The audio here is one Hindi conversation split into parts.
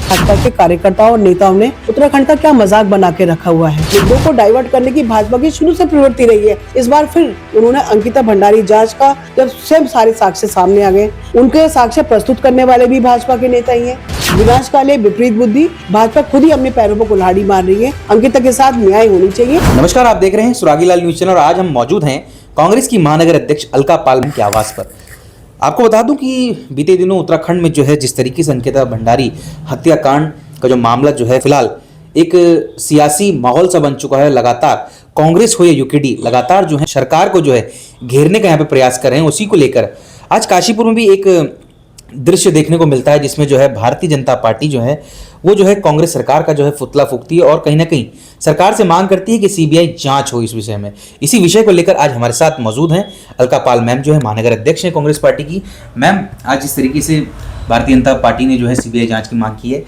भाजपा के कार्यकर्ताओं और नेताओं ने उत्तराखंड का क्या मजाक बना के रखा हुआ है। मुद्दों को डाइवर्ट करने की भाजपा की शुरू से प्रवृत्ति रही है। इस बार फिर उन्होंने अंकिता भंडारी जांच का जब स्वयं सारे साक्ष्य सामने आ गए, उनके साक्ष्य प्रस्तुत करने वाले भी भाजपा के नेता ही हैं। विनाशकाले विपरीत बुद्धि, भाजपा खुद ही अपने पैरों पर कुल्हाड़ी मार रही है। अंकिता के साथ न्याय होनी चाहिए। नमस्कार, आप देख रहे हैं सुरागीलाल न्यूज चैनल और आज हम मौजूद हैं कांग्रेस की महानगर अध्यक्ष अलका पाल के आवास पर। आपको बता दूं कि बीते दिनों उत्तराखंड में जो है जिस तरीके से अंकिता भंडारी हत्याकांड का जो मामला जो है फिलहाल एक सियासी माहौल सा बन चुका है। लगातार कांग्रेस हो या यूकेडी लगातार जो है सरकार को जो है घेरने का यहाँ पे प्रयास कर रहे हैं। उसी को लेकर आज काशीपुर में भी एक दृश्य देखने को मिलता है जिसमें जो है भारतीय जनता पार्टी जो है वो जो है कांग्रेस सरकार का जो है पुतला फूंकती है और कहीं ना कहीं सरकार से मांग करती है कि सीबीआई जांच हो इस विषय में। इसी विषय को लेकर आज हमारे साथ मौजूद हैं अलका पाल मैम, जो है महानगर अध्यक्ष हैं कांग्रेस पार्टी की। मैम, आज इस तरीके से भारतीय जनता पार्टी ने जो है सीबीआई जांच की मांग की है,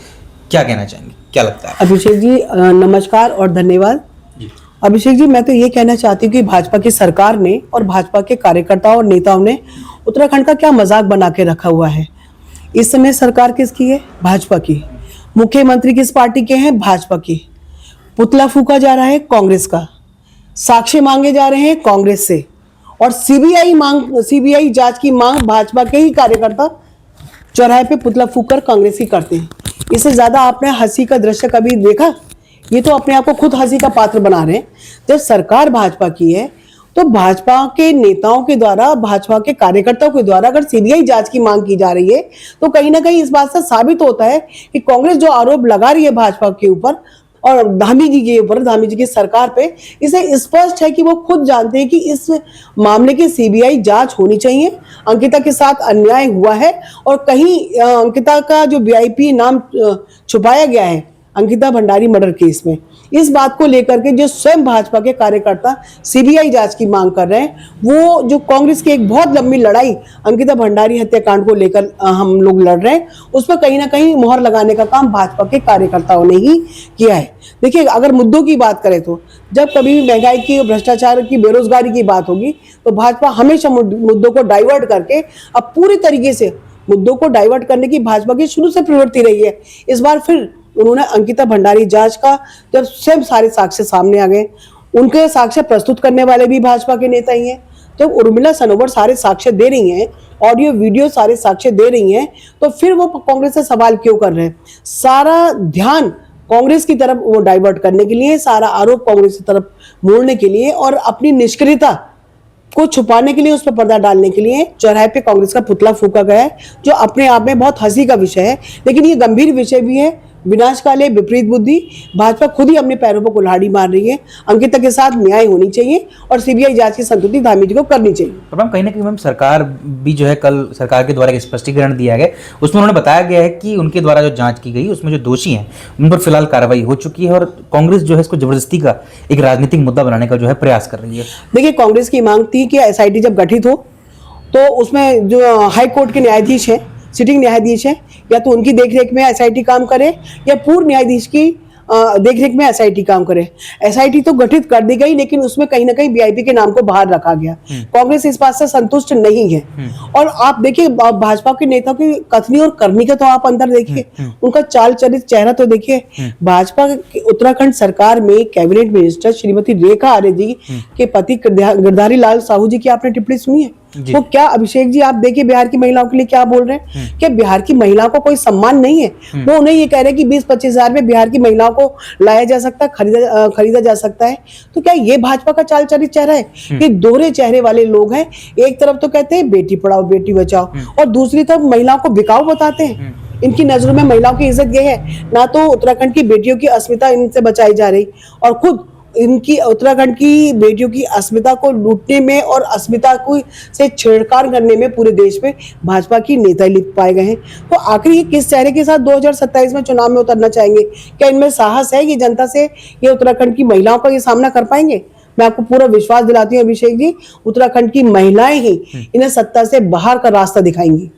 क्या कहना चाहेंगे, क्या लगता है? अभिषेक जी नमस्कार और धन्यवाद। अभिषेक जी, मैं तो ये कहना चाहती हूँ कि भाजपा की सरकार ने और भाजपा के कार्यकर्ताओं और नेताओं ने उत्तराखंड का क्या मजाक बना के रखा हुआ है। इस समय सरकार किसकी है? भाजपा की। मुख्यमंत्री किस पार्टी के हैं? भाजपा की। पुतला फूका जा रहा है कांग्रेस का, साक्ष्य मांगे जा रहे हैं कांग्रेस से, और सीबीआई जांच की मांग भाजपा के ही कार्यकर्ता चौराहे पे पुतला फूक कर कांग्रेस ही करते हैं। इससे ज्यादा आपने हंसी का दृश्य कभी देखा? ये तो अपने आप को खुद हंसी का पात्र बना रहे हैं। जब सरकार भाजपा की है तो भाजपा के नेताओं के द्वारा, भाजपा के कार्यकर्ताओं के द्वारा अगर सीबीआई जांच की मांग की जा रही है तो कहीं ना कहीं इस बात से साबित होता है कि कांग्रेस जो आरोप लगा रही है भाजपा के ऊपर और धामी जी के ऊपर, धामी जी की सरकार पे, इसे स्पष्ट है कि वो खुद जानते हैं कि इस मामले की सीबीआई जांच होनी चाहिए। अंकिता के साथ अन्याय हुआ है और कहीं अंकिता का जो वीआईपी नाम छुपाया गया है अंकिता भंडारी मर्डर केस में, इस बात को लेकर के जो स्वयं भाजपा के कार्यकर्ता सीबीआई जांच की मांग कर रहे हैं, वो जो कांग्रेस की एक बहुत लंबी लड़ाई अंकिता भंडारी हत्याकांड को लेकर हम लोग लड़ रहे हैं, उस पर कहीं ना कहीं मोहर लगाने का काम भाजपा के कार्यकर्ताओं ने ही किया है। देखिए, अगर मुद्दों की बात करें तो जब कभी भी महंगाई की, भ्रष्टाचार की, बेरोजगारी की बात होगी तो भाजपा हमेशा मुद्दों को डाइवर्ट करके अब पूरी तरीके से मुद्दों को डाइवर्ट करने की भाजपा की शुरू से प्रवृत्ति रही है। इस बार फिर उन्होंने अंकिता भंडारी जांच का जब स्वयं सारे साक्ष्य सामने आ गए, उनके साक्ष्य प्रस्तुत करने वाले भी भाजपा के नेता ही हैं। जब उर्मिला सनोवर सारे साक्ष्य दे रही हैं, ऑडियो वीडियो सारे साक्ष्य दे रही हैं, तो फिर वो कांग्रेस से सवाल क्यों कर रहे हैं? सारा ध्यान कांग्रेस की तरफ वो डाइवर्ट करने के लिए, सारा आरोप कांग्रेस की तरफ मोड़ने के लिए और अपनी निष्क्रियता को छुपाने के लिए, उस पर पर्दा डालने के लिए चौराहे पे कांग्रेस का पुतला फूका गया है, जो अपने आप में बहुत हंसी का विषय है। लेकिन ये गंभीर विषय भी है। विनाशकाले विपरीत बुद्धि, भाजपा खुद ही अपने पैरों पर कुल्हाड़ी मार रही है। अंकिता के साथ न्याय होनी चाहिए और सीबीआई जांच की संतुष्टि धामी जी को करनी चाहिए। तो मैम, कहीं ना कहीं मैम सरकार भी जो है, कल सरकार के द्वारा एक स्पष्टीकरण दिया गया, उसमें उन्होंने बताया गया है कि उनके द्वारा जो जांच की गई उसमें जो दोषी हैं उन पर फिलहाल कार्रवाई हो चुकी है और कांग्रेस जो है इसको जबरदस्ती का एक राजनीतिक मुद्दा बनाने का जो है प्रयास कर रही है। देखिए, कांग्रेस की मांग थी कि एसआईटी जब गठित हो तो उसमें जो हाई कोर्ट के न्यायाधीश हैं, सिटिंग न्यायाधीश हैं, या तो उनकी देखरेख में एसआईटी काम करे या पूर्व न्यायाधीश की देखरेख में एसआईटी काम करे। एसआईटी तो गठित कर दी गई, लेकिन उसमें कहीं ना कहीं वीआईपी के नाम को बाहर रखा गया। कांग्रेस इस बात से संतुष्ट नहीं है। और आप देखिए, भाजपा के नेताओं की कथनी और करनी का तो आप अंदर देखिए, उनका चाल चरित चेहरा तो देखिए। भाजपा उत्तराखंड सरकार में कैबिनेट मिनिस्टर श्रीमती रेखा आर्य जी के पति गिरधारी लाल साहू जी की आपने टिप्पणी सुनी है? वो क्या, अभिषेक जी, आप देखिए बिहार की महिलाओं के लिए क्या बोल रहे हैं? क्या बिहार की महिलाओं को कोई सम्मान नहीं है? वो उन्हें ये कह रहे हैं कि 20-25 हजार में बिहार की महिलाओं को लाया जा सकता है, खरीदा जा सकता है। तो क्या ये भाजपा का चाल चरित चेहरा है? ये दोहरे चेहरे वाले लोग हैं। एक तरफ तो कहते हैं बेटी पढ़ाओ बेटी बचाओ और दूसरी तरफ महिलाओं को बिकाऊ बताते हैं। इनकी नजरों में महिलाओं की इज्जत ये है, ना तो उत्तराखंड की बेटियों की अस्मिता इनसे बचाई जा रही और खुद इनकी उत्तराखंड की बेटियों की अस्मिता को लूटने में और अस्मिता को से छेड़छाड़ करने में पूरे देश में भाजपा की नेता लिप्त पाए गए हैं। तो आखिर ये किस चेहरे के साथ 2027 में चुनाव में उतरना चाहेंगे? क्या इनमें साहस है? ये जनता से, ये उत्तराखंड की महिलाओं का ये सामना कर पाएंगे? मैं आपको पूरा विश्वास दिलाती हूँ अभिषेक जी, उत्तराखंड की महिलाएं ही इन्हें सत्ता से बाहर का रास्ता दिखाएंगी।